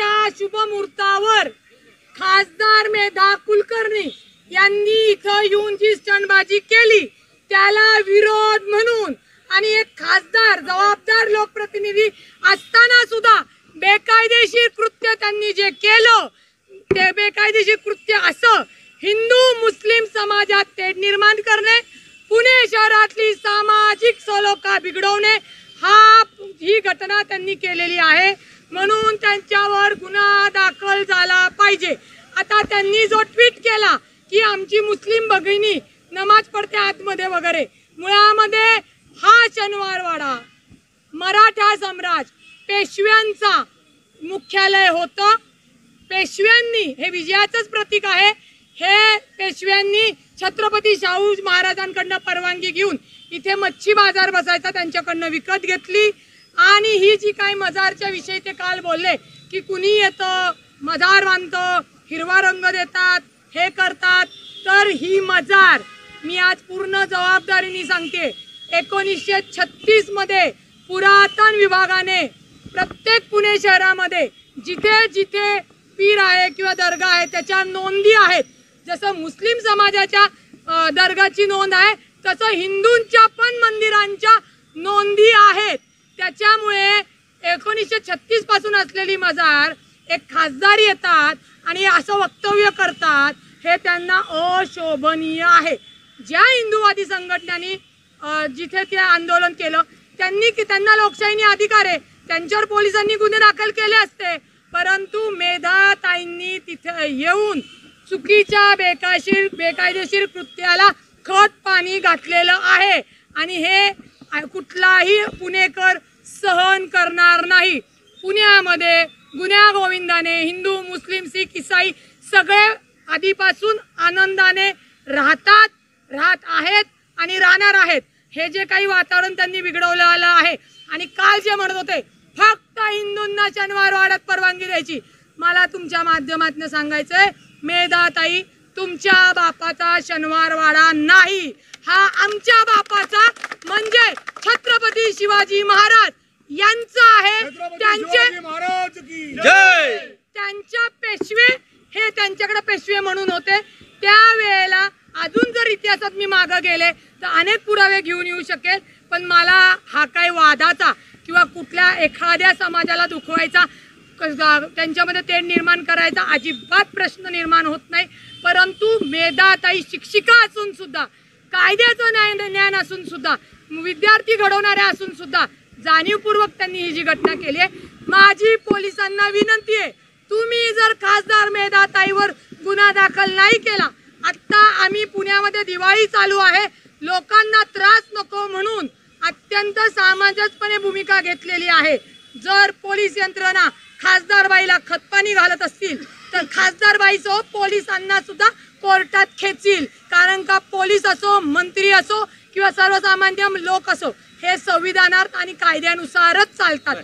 रविवारच्या शुभ मुहूर्तावर खासदार मेधा कुलकर्णी यांनी इथं येऊन जी स्टंटबाजी केली त्याला विरोध म्हणून आणि एक खासदार जबाबदार लोकप्रतिनिधी असताना सुद्धा बेकायदेशीर कृत्य त्यांनी जे केलं ते बेकायदेशीर कृत्य असं हिंदू मुस्लिम समाजात तेढ निर्माण करणे, पुणे शहरातली सामाजिक सलोखा बिघडवणे ही घटना त्यांनी केलेली आहे। म्हणून त्यांच्यावर गुन्हा दाखल झाला पाहिजे। आता त्यांनी जो ट्विट केला की आमची मुस्लिम भगिनी नमाज पडते आतमध्ये वगैरे, मुळामध्ये हा शनिवारवाडा मराठा सम्राट पेशव्यांचा मुख्यालय होतं। पेशव्यांनी हे विजयाचंच प्रतीक आहे। हे पेशव्यांनी छत्रपती शाहू महाराजांकडनं परवानगी घेऊन इथे मच्छी बाजार बसायचा त्यांच्याकडनं विकत घेतली आणि ही जी काही मजारच्या विषयी ते काल बोलले की कुणी येतं मजार बांधतं हिरवा रंग देतात हे करतात, तर ही मजार मी आज पूर्ण जबाबदारीने सांगते 1936 मध्ये पुरातन विभागाने प्रत्येक पुणे शहरामध्ये जिथे जिथे पीर आहे किंवा दर्गा आहे त्याच्या नोंदी आहेत। जसं मुस्लिम समाजाच्या दर्गाची नोंद आहे तसं हिंदूंच्या पण मंदिरांच्या नोंदी आहेत। त्याच्यामुळे 1936 पासून असलेली मजार एक खासदार येतात आणि असं वक्तव्य करतात हे त्यांना अशोभनीय आहे। ज्या हिंदूवादी संघटनांनी जिथे ते आंदोलन केलं त्यांना लोकशाहीने अधिकार आहे, त्यांच्यावर पोलिसांनी गुन्हे दाखल केले असते, परंतु मेधा ताईंनी तिथे येऊन चुकीच्या बेकायदेशीर कृत्याला खत पाणी घातलेलं आहे आणि हे कुठलाही पुणेकर सहन करणार नाही। पुण्यामध्ये गुन्ह्या गोविंदाने हिंदू मुस्लिम सिख ईसाई सगळे आधीपासून आनंदाने राहत आहेत आणि राहणार आहेत। हे जे काही वातावरण त्यांनी बिघडवलेलं आहे आणि काल जे म्हणत होते फक्त हिंदूंना शनिवारवाड्यात परवानगी द्यायची, मला तुमच्या माध्यमातून सांगायचंय मेधाताई तुमच्या बापाचा शनिवारवाडा नाही, हा आमच्या बापाचा म्हणजे छत्रपती शिवाजी महाराज यांचा आहे। त्यांच्या पेशवे हे त्यांच्याकडे पेशवे म्हणून होते त्यावेळेला। अजून जर इतिहासात मी मागे गेले तर अनेक पुरावे घेऊन येऊ शकेल, पण मला हा काही वादाचा किंवा कुठल्या एखाद्या समाजाला दुखवायचा त्यांच्यामध्ये तेढ निर्माण करायचा अजिबात प्रश्न निर्माण होत नाही। परंतु मेधाताई शिक्षिका असून सुद्धा कायद्याचं ज्ञान असून सुद्धा विद्यार्थी घडवणाऱ्या असून सुद्धा जाणीवपूर्वक त्यांनी ही जी घटना केली आहे। माझी पोलिसांना विनंती आहे, तुम्ही जर खासदार मेधाताईवर गुन्हा दाखल नाही केला, आता आम्ही पुण्यामध्ये दिवाळी चालू आहे, लोकांना त्रास नको म्हणून अत्यंत सामंजस्यपणे भूमिका घेतलेली आहे। जर पोलीस यंत्रणा खासदारबाईला खतपाणी घालत असतील तर खासदारबाईसह पोलिसांना सुद्धा कोर्टात खेचील, कारण का पोलीस असो मंत्री असो किंवा सर्वसामान्य लोक असो हे संविधानात आणि कायद्यानुसारच चालतात।